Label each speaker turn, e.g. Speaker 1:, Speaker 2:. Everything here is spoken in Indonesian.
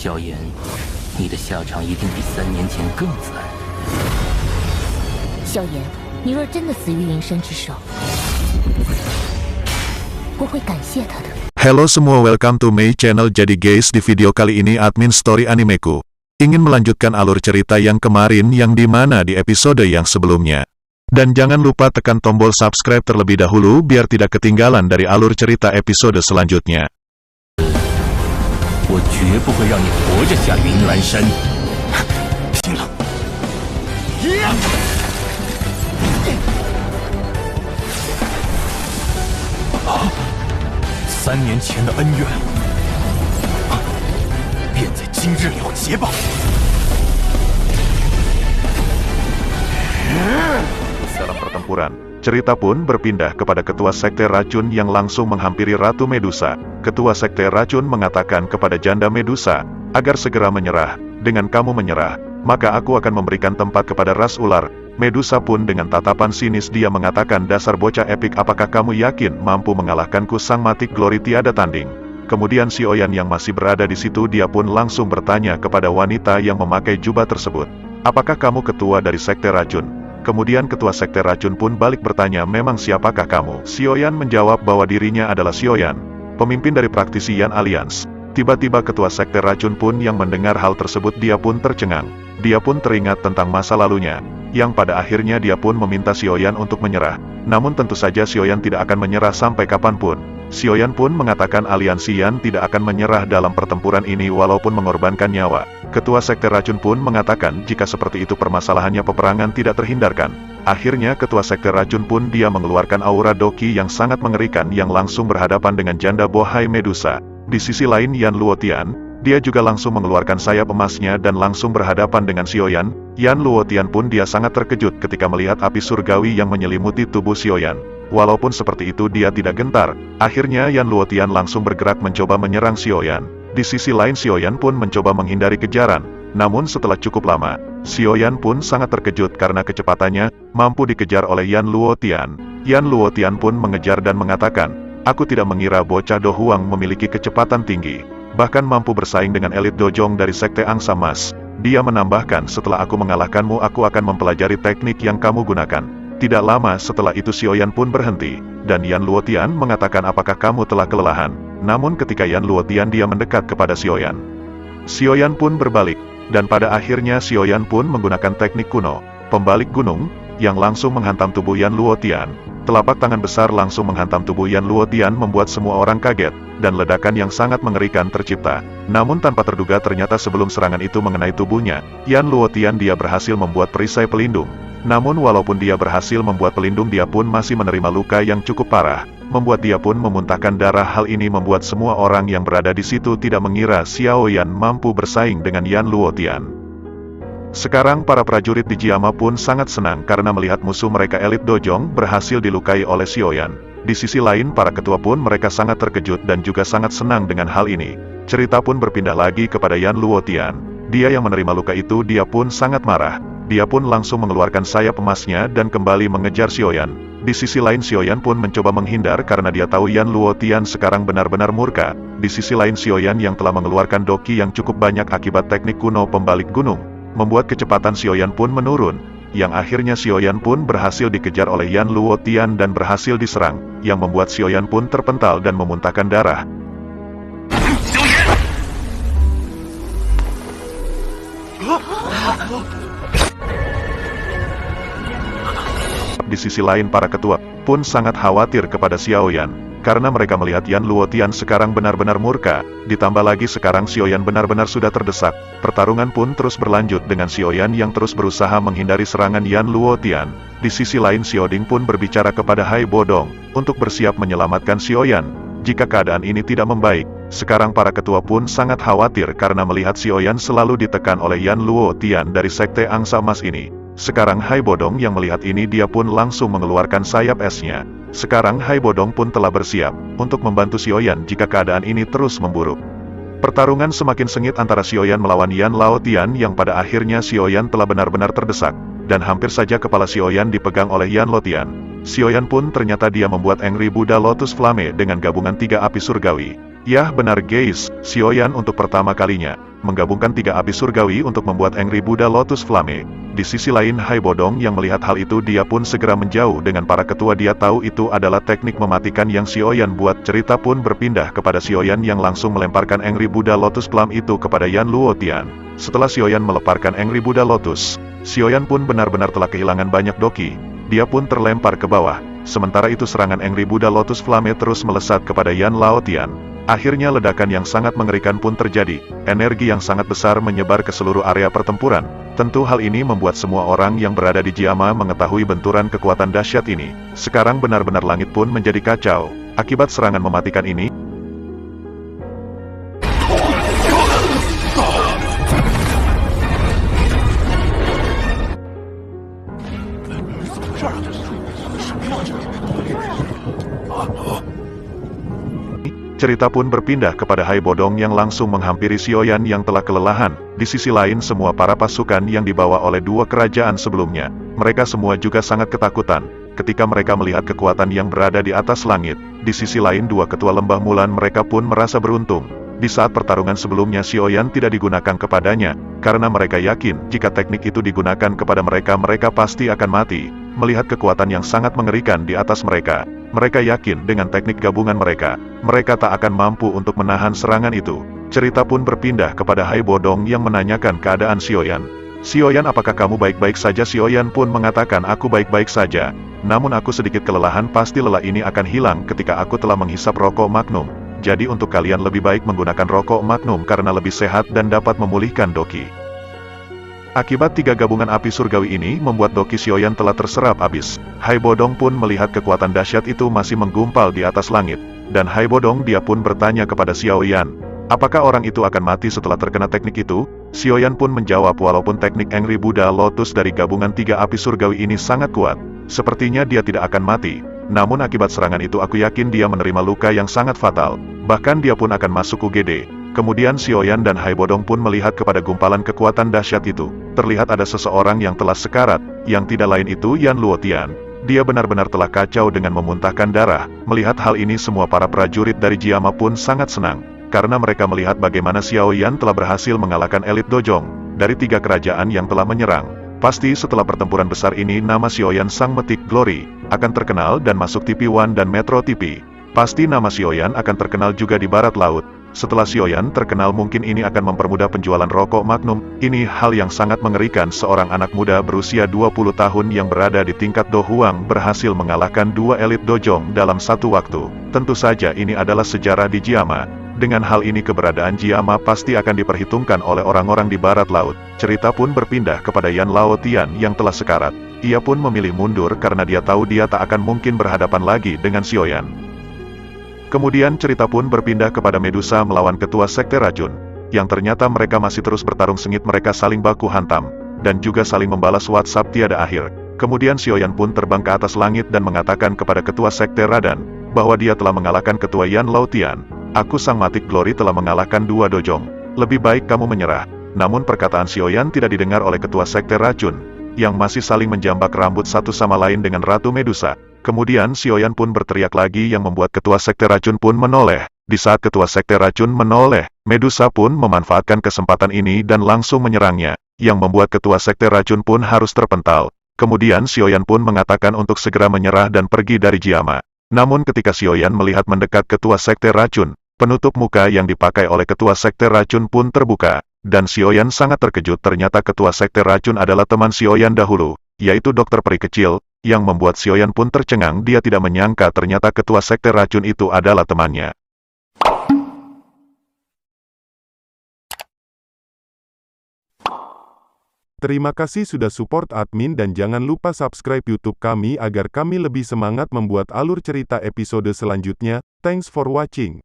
Speaker 1: 萧炎，你的下场一定比3年前更惨。
Speaker 2: 萧炎，你若真的死于云深之手，我会感谢他的。
Speaker 3: Halo semua, welcome to my channel. Jadi guys, di video kali ini admin story animeku ingin melanjutkan alur cerita yang kemarin yang dimana di episode yang sebelumnya. Dan jangan lupa tekan tombol subscribe terlebih dahulu biar tidak ketinggalan dari alur cerita episode selanjutnya.
Speaker 1: 我绝不会让你活着下云岚山。拼了！ 3年前的恩怨，便在今日了结吧。
Speaker 3: Dalam pertempuran, cerita pun berpindah kepada ketua sekte racun yang langsung menghampiri Ratu Medusa. Ketua sekte racun mengatakan kepada janda Medusa agar segera menyerah. Dengan kamu menyerah, maka aku akan memberikan tempat kepada ras ular. Medusa pun dengan tatapan sinis dia mengatakan, dasar bocah epik, apakah kamu yakin mampu mengalahkanku? Sang Matik Glory tiada tanding. Kemudian si Oyan yang masih berada di situ dia pun langsung bertanya kepada wanita yang memakai jubah tersebut, apakah kamu ketua dari sekte racun? Kemudian ketua sekte racun pun balik bertanya, memang siapakah kamu? Si Oyan menjawab bahwa dirinya adalah si Oyan, pemimpin dari praktisi Yan Alliance. Tiba-tiba ketua sekte racun pun yang mendengar hal tersebut dia pun tercengang. Dia pun teringat tentang masa lalunya, yang pada akhirnya dia pun meminta si Oyan untuk menyerah. Namun tentu saja si Oyan tidak akan menyerah sampai kapanpun. Si Oyan pun mengatakan aliansi Yan tidak akan menyerah dalam pertempuran ini walaupun mengorbankan nyawa. Ketua sekte racun pun mengatakan jika seperti itu permasalahannya peperangan tidak terhindarkan. Akhirnya ketua sekte racun pun dia mengeluarkan aura Doki yang sangat mengerikan yang langsung berhadapan dengan janda bohai Medusa. Di sisi lain Yan Luotian, dia juga langsung mengeluarkan sayap emasnya dan langsung berhadapan dengan si Oyan. Yan Luotian pun dia sangat terkejut ketika melihat api surgawi yang menyelimuti tubuh si Oyan. Walaupun seperti itu dia tidak gentar. Akhirnya Yan Luotian langsung bergerak mencoba menyerang si Oyan. Di sisi lain si Oyan pun mencoba menghindari kejaran. Namun setelah cukup lama, si Oyan pun sangat terkejut karena kecepatannya mampu dikejar oleh Yan Luotian. Yan Luotian pun mengejar dan mengatakan, aku tidak mengira bocah Do Huang memiliki kecepatan tinggi, bahkan mampu bersaing dengan elit dojong dari sekte Angsa Mas. Dia menambahkan, setelah aku mengalahkanmu aku akan mempelajari teknik yang kamu gunakan. Tidak lama setelah itu si Oyan pun berhenti, dan Yan Luotian mengatakan, apakah kamu telah kelelahan? Namun ketika Yan Luotian dia mendekat kepada si Oyan, si Oyan pun berbalik, dan pada akhirnya si Oyan pun menggunakan teknik kuno, pembalik gunung, yang langsung menghantam tubuh Yan Luotian. Telapak tangan besar langsung menghantam tubuh Yan Luotian membuat semua orang kaget, dan ledakan yang sangat mengerikan tercipta. Namun tanpa terduga ternyata sebelum serangan itu mengenai tubuhnya, Yan Luotian dia berhasil membuat perisai pelindung. Namun walaupun dia berhasil membuat pelindung dia pun masih menerima luka yang cukup parah, membuat dia pun memuntahkan darah. Hal ini membuat semua orang yang berada di situ tidak mengira Xiao Yan mampu bersaing dengan Yan Luotian. Sekarang para prajurit di Jiama pun sangat senang karena melihat musuh mereka elit dojong berhasil dilukai oleh si Oyan. Di sisi lain para ketua pun mereka sangat terkejut dan juga sangat senang dengan hal ini. Cerita pun berpindah lagi kepada Yan Luotian. Dia yang menerima luka itu dia pun sangat marah. Dia pun langsung mengeluarkan sayap emasnya dan kembali mengejar si Oyan. Di sisi lain si Oyan pun mencoba menghindar karena dia tahu Yan Luotian sekarang benar-benar murka. Di sisi lain si Oyan yang telah mengeluarkan doki yang cukup banyak akibat teknik kuno pembalik gunung, membuat kecepatan si Oyan pun menurun, yang akhirnya si Oyan pun berhasil dikejar oleh Yan Luotian dan berhasil diserang, yang membuat si Oyan pun terpental dan memuntahkan darah. Di sisi lain para ketua pun sangat khawatir kepada Xiao Yan, karena mereka melihat Yan Luotian sekarang benar-benar murka, ditambah lagi sekarang Xiao Yan benar-benar sudah terdesak. Pertarungan pun terus berlanjut dengan Xiao Yan yang terus berusaha menghindari serangan Yan Luotian. Di sisi lain Xiao Ding pun berbicara kepada Hai Bodong, untuk bersiap menyelamatkan Xiao Yan, jika keadaan ini tidak membaik. Sekarang para ketua pun sangat khawatir karena melihat Xiao Yan selalu ditekan oleh Yan Luotian dari sekte Angsa Mas ini. Sekarang Hai Bodong yang melihat ini dia pun langsung mengeluarkan sayap esnya. Sekarang Hai Bodong pun telah bersiap untuk membantu Xiao Yan jika keadaan ini terus memburuk. Pertarungan semakin sengit antara Xiao Yan melawan Yan Laotian yang pada akhirnya Xiao Yan telah benar-benar terdesak, dan hampir saja kepala Xiao Yan dipegang oleh Yan Lotian. Xiao Yan pun ternyata dia membuat Angry Buddha Lotus Flame dengan gabungan 3 api surgawi. Yah benar guys, Xiao Yan untuk pertama kalinya menggabungkan 3 api surgawi untuk membuat Angry Buddha Lotus Flame. Di sisi lain Hai Bodong yang melihat hal itu dia pun segera menjauh dengan para ketua. Dia tahu itu adalah teknik mematikan yang Xiaoyan buat. Cerita pun berpindah kepada Xiaoyan yang langsung melemparkan Angry Buddha Lotus Flame itu kepada Yan Luotian. Setelah Xiaoyan melemparkan Angry Buddha Lotus, Xiaoyan pun benar-benar telah kehilangan banyak doki. Dia pun terlempar ke bawah. Sementara itu serangan Angry Buddha Lotus Flame terus melesat kepada Yan Laotian. Akhirnya ledakan yang sangat mengerikan pun terjadi. Energi yang sangat besar menyebar ke seluruh area pertempuran. Tentu hal ini membuat semua orang yang berada di Jiama mengetahui benturan kekuatan dahsyat ini. Sekarang benar-benar langit pun menjadi kacau. Akibat serangan mematikan ini, cerita pun berpindah kepada Hai Bodong yang langsung menghampiri Xiaoyan yang telah kelelahan. Di sisi lain semua para pasukan yang dibawa oleh 2 kerajaan sebelumnya, mereka semua juga sangat ketakutan ketika mereka melihat kekuatan yang berada di atas langit. Di sisi lain 2 ketua lembah Mulan mereka pun merasa beruntung. Di saat pertarungan sebelumnya Xiaoyan tidak digunakan kepadanya, karena mereka yakin jika teknik itu digunakan kepada mereka pasti akan mati. Melihat kekuatan yang sangat mengerikan di atas mereka, mereka yakin dengan teknik gabungan mereka tak akan mampu untuk menahan serangan itu. Cerita pun berpindah kepada Hai Bodong yang menanyakan keadaan Xiaoyan. Xiaoyan, apakah kamu baik-baik saja? Xiaoyan pun mengatakan, aku baik-baik saja. Namun aku sedikit kelelahan, pasti lelah ini akan hilang ketika aku telah menghisap rokok Magnum. Jadi untuk kalian lebih baik menggunakan rokok Magnum karena lebih sehat dan dapat memulihkan doki. Akibat 3 gabungan api surgawi ini membuat doki Xiaoyan telah terserap habis. Hai Bodong pun melihat kekuatan dahsyat itu masih menggumpal di atas langit. Dan Hai Bodong dia pun bertanya kepada Xiaoyan, apakah orang itu akan mati setelah terkena teknik itu? Xiaoyan pun menjawab walaupun teknik Angry Buddha Lotus dari gabungan 3 api surgawi ini sangat kuat, sepertinya dia tidak akan mati. Namun akibat serangan itu aku yakin dia menerima luka yang sangat fatal. Bahkan dia pun akan masuk UGD. Kemudian Xiaoyan dan Hai Bodong pun melihat kepada gumpalan kekuatan dahsyat itu. Terlihat ada seseorang yang telah sekarat, yang tidak lain itu Yan Luotian. Dia benar-benar telah kacau dengan memuntahkan darah. Melihat hal ini semua para prajurit dari Jiama pun sangat senang. Karena mereka melihat bagaimana Xiaoyan telah berhasil mengalahkan elit Dojong dari 3 kerajaan yang telah menyerang. Pasti setelah pertempuran besar ini nama Xiaoyan Sang Metik Glory akan terkenal dan masuk TV One dan Metro TV. Pasti nama Xiaoyan akan terkenal juga di barat laut. Setelah Xiaoyan terkenal mungkin ini akan mempermudah penjualan rokok Magnum. Ini hal yang sangat mengerikan. Seorang anak muda berusia 20 tahun yang berada di tingkat Do Huang berhasil mengalahkan 2 elit Dojong dalam satu waktu. Tentu saja ini adalah sejarah di Jiama. Dengan hal ini keberadaan Jiama pasti akan diperhitungkan oleh orang-orang di barat laut. Cerita pun berpindah kepada Yan Laotian yang telah sekarat. Ia pun memilih mundur karena dia tahu dia tak akan mungkin berhadapan lagi dengan Xiaoyan. Kemudian cerita pun berpindah kepada Medusa melawan ketua sekte racun, yang ternyata mereka masih terus bertarung sengit. Mereka saling baku hantam, dan juga saling membalas WhatsApp tiada akhir. Kemudian Xiaoyan pun terbang ke atas langit dan mengatakan kepada ketua sekte Radan, bahwa dia telah mengalahkan ketua Yan Laotian. Aku Sang Matik Glory telah mengalahkan 2 Dojong. Lebih baik kamu menyerah. Namun perkataan Xiaoyan tidak didengar oleh ketua sekte racun, yang masih saling menjambak rambut satu sama lain dengan Ratu Medusa. Kemudian Xiaoyan pun berteriak lagi yang membuat ketua sekte racun pun menoleh. Di saat ketua sekte racun menoleh, Medusa pun memanfaatkan kesempatan ini dan langsung menyerangnya, yang membuat ketua sekte racun pun harus terpental. Kemudian Xiaoyan pun mengatakan untuk segera menyerah dan pergi dari Jiama. Namun ketika Xiaoyan melihat mendekat ketua sekte racun, penutup muka yang dipakai oleh ketua sekte racun pun terbuka, dan Xiaoyan sangat terkejut. Ternyata ketua sekte racun adalah teman Xiaoyan dahulu, yaitu Dokter Peri Kecil, yang membuat Xiaoyan pun tercengang. Dia tidak menyangka ternyata ketua sekte racun itu adalah temannya.
Speaker 4: Terima kasih sudah support admin dan jangan lupa subscribe YouTube kami agar kami lebih semangat membuat alur cerita episode selanjutnya. Thanks for watching.